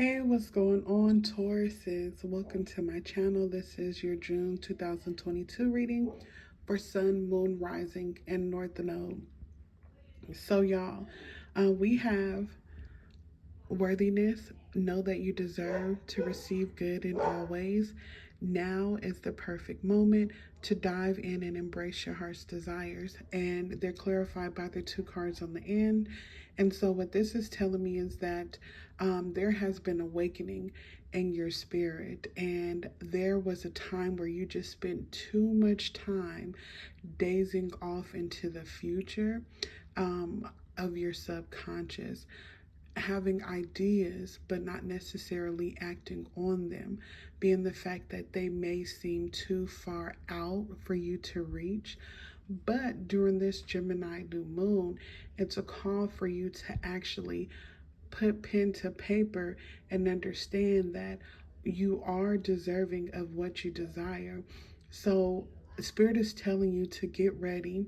Hey, what's going on, Tauruses? Welcome to my channel. This is your June 2022 reading for Sun, Moon, Rising, and North Node. So, y'all, we have worthiness. Know that you deserve to receive good in all ways. Now is the perfect moment to dive in and embrace your heart's desires. And they're clarified by the two cards on the end. And so, what this is telling me is that there has been awakening in your spirit, and there was a time where you just spent too much time dazing off into the future of your subconscious, having ideas but not necessarily acting on them, being the fact that they may seem too far out for you to reach. But during this Gemini new moon, it's a call for you to actually put pen to paper and understand that you are deserving of what you desire. So, Spirit is telling you to get ready,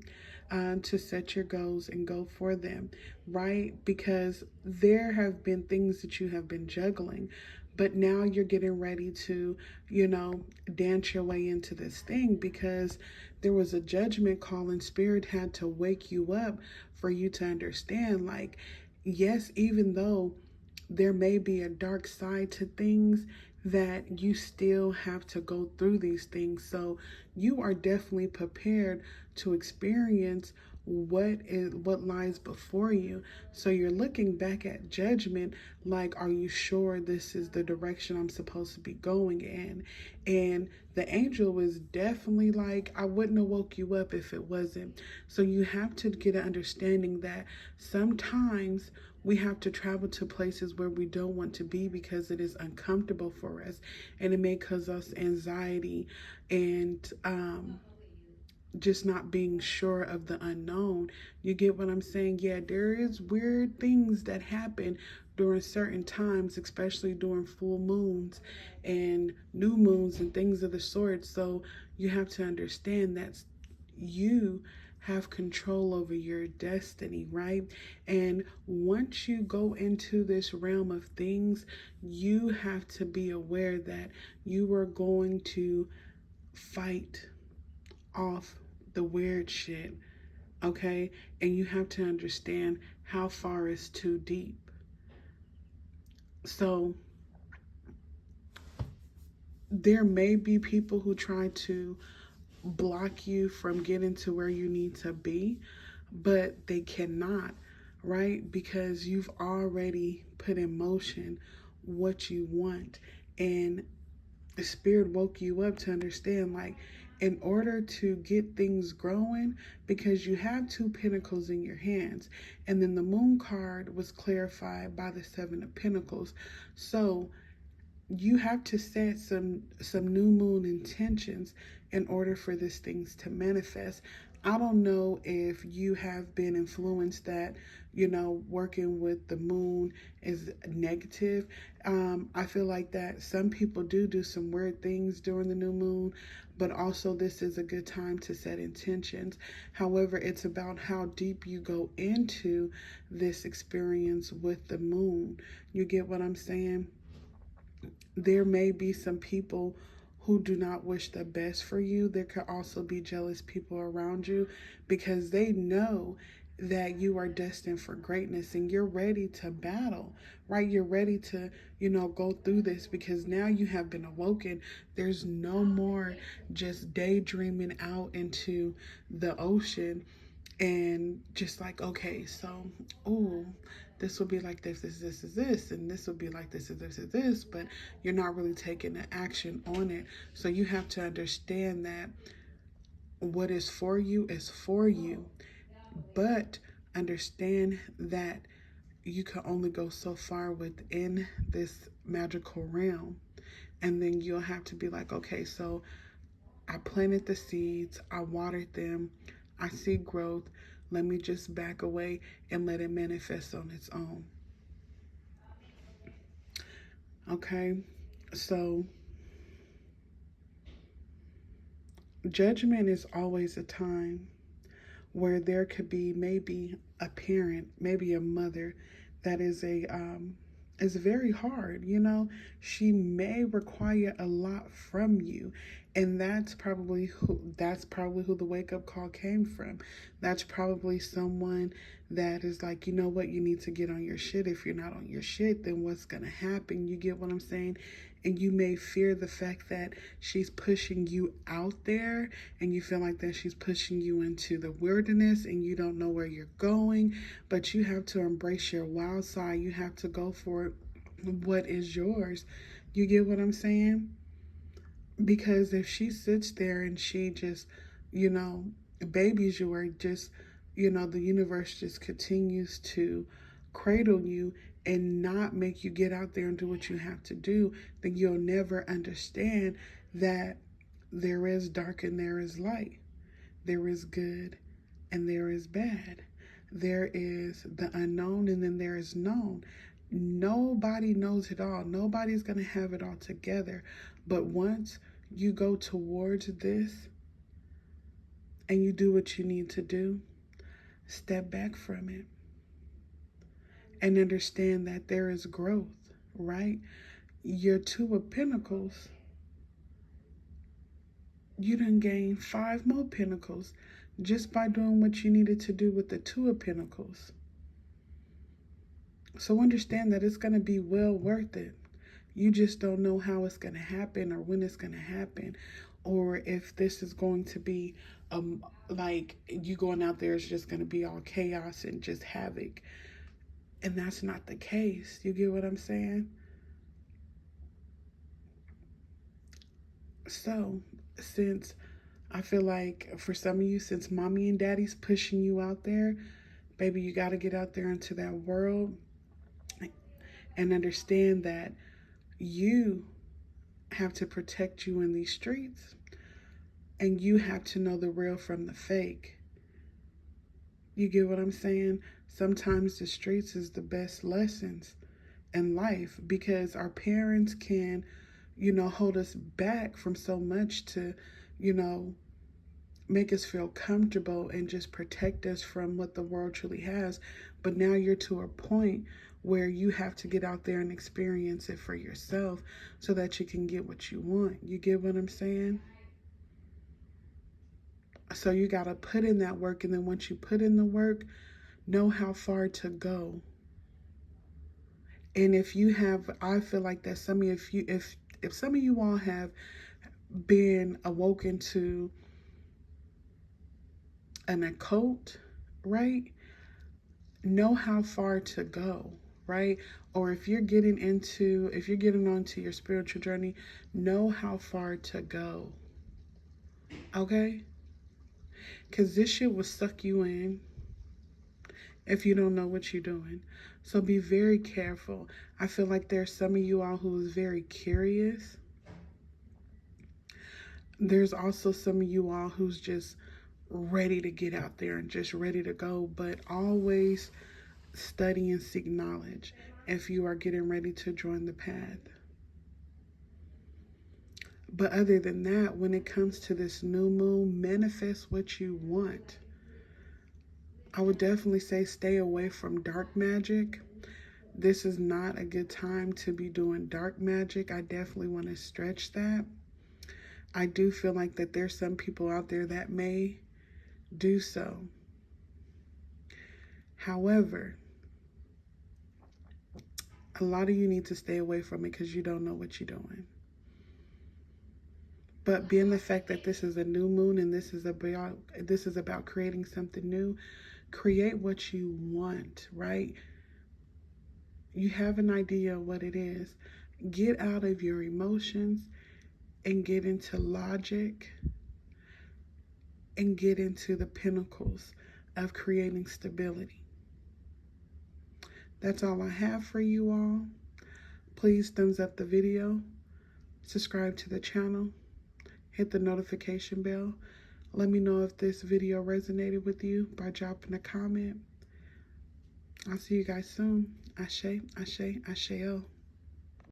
to set your goals and go for them, right? Because there have been things that you have been juggling, but now you're getting ready to, dance your way into this thing because there was a judgment call and Spirit had to wake you up for you to understand, like, yes, even though there may be a dark side to things, that you still have to go through these things. So you are definitely prepared to experience what lies before you. So you're looking back at judgment like, are you sure this is the direction I'm supposed to be going in? And the angel was definitely like, I wouldn't have woke you up if it wasn't. So you have to get an understanding that sometimes we have to travel to places where we don't want to be because it is uncomfortable for us, and it may cause us anxiety and just not being sure of the unknown. You get what I'm saying? Yeah, there is weird things that happen during certain times, especially during full moons and new moons and things of the sort. So you have to understand that you have control over your destiny, right? And once you go into this realm of things, you have to be aware that you are going to fight off the weird shit, okay? And you have to understand how far is too deep. So there may be people who try to block you from getting to where you need to be, but they cannot, right? Because you've already put in motion what you want. And the Spirit woke you up to understand, like, in order to get things growing, because you have two pentacles in your hands, and then the moon card was clarified by the Seven of Pentacles. So you have to set some new moon intentions in order for these things to manifest. I don't know if you have been influenced that, working with the moon is negative. I feel like that some people do some weird things during the new moon, but also this is a good time to set intentions. However, it's about how deep you go into this experience with the moon. You get what I'm saying? There may be some people who do not wish the best for you. There could also be jealous people around you because they know that you are destined for greatness and you're ready to battle, right? You're ready to, go through this because now you have been awoken. There's no more just daydreaming out into the ocean and just like, okay, so, oh, this will be like this, and this will be like this, but you're not really taking the action on it. So you have to understand that what is for you, but understand that you can only go so far within this magical realm. And then you'll have to be like, okay, so I planted the seeds, I watered them, I see growth. Let me just back away and let it manifest on its own. Okay, so judgment is always a time where there could be maybe a parent, maybe a mother that is It's very hard, you know. She may require a lot from you, and that's probably who the wake up call came from. That's probably someone that is like, you know what, you need to get on your shit. If you're not on your shit, then what's gonna happen? You get what I'm saying? And you may fear the fact that she's pushing you out there, and you feel like that she's pushing you into the wilderness and you don't know where you're going. But you have to embrace your wild side. You have to go for what is yours. You get what I'm saying? Because if she sits there and she just, you know, babies you, or just, you know, the universe just continues to cradle you and not make you get out there and do what you have to do, then you'll never understand that there is dark and there is light. There is good and there is bad. There is the unknown and then there is known. Nobody knows it all. Nobody's going to have it all together. But once you go towards this and you do what you need to do, step back from it and understand that there is growth, right? Your Two of Pentacles, you done gained 5 more Pentacles just by doing what you needed to do with the Two of Pentacles. So understand that it's going to be well worth it. You just don't know how it's going to happen or when it's going to happen, or if this is going to be like you going out there is just going to be all chaos and just havoc. And that's not the case. You get what I'm saying? So, since I feel like for some of you, since mommy and daddy's pushing you out there, baby, you got to get out there into that world and understand that you have to protect you in these streets, and you have to know the real from the fake. You get what I'm saying? Sometimes the streets is the best lessons in life, because our parents can, you know, hold us back from so much to, you know, make us feel comfortable and just protect us from what the world truly has. But now you're to a point where you have to get out there and experience it for yourself so that you can get what you want. You get what I'm saying? So you got to put in that work. And then once you put in the work, know how far to go. And if you have, I feel like that some of you, if some of you all have been awoken to an occult, right? Know how far to go, right? Or if you're getting onto your spiritual journey, know how far to go. Okay? Because this shit will suck you in if you don't know what you're doing. So be very careful. I feel like there's some of you all who is very curious. There's also some of you all who's just ready to get out there and just ready to go, but always study and seek knowledge if you are getting ready to join the path. But other than that, when it comes to this new moon, manifest what you want. I would definitely say stay away from dark magic. This is not a good time to be doing dark magic. I definitely want to stretch that. I do feel like that there's some people out there that may do so. However, a lot of you need to stay away from it because you don't know what you're doing. But being the fact that this is a new moon and this is about creating something new, create what you want, right? You have an idea of what it is. Get out of your emotions and get into logic and get into the pinnacles of creating stability. That's all I have for you all. Please thumbs up the video, subscribe to the channel, hit the notification bell. Let me know if this video resonated with you by dropping a comment. I'll see you guys soon. Ashe, ashe, asheo.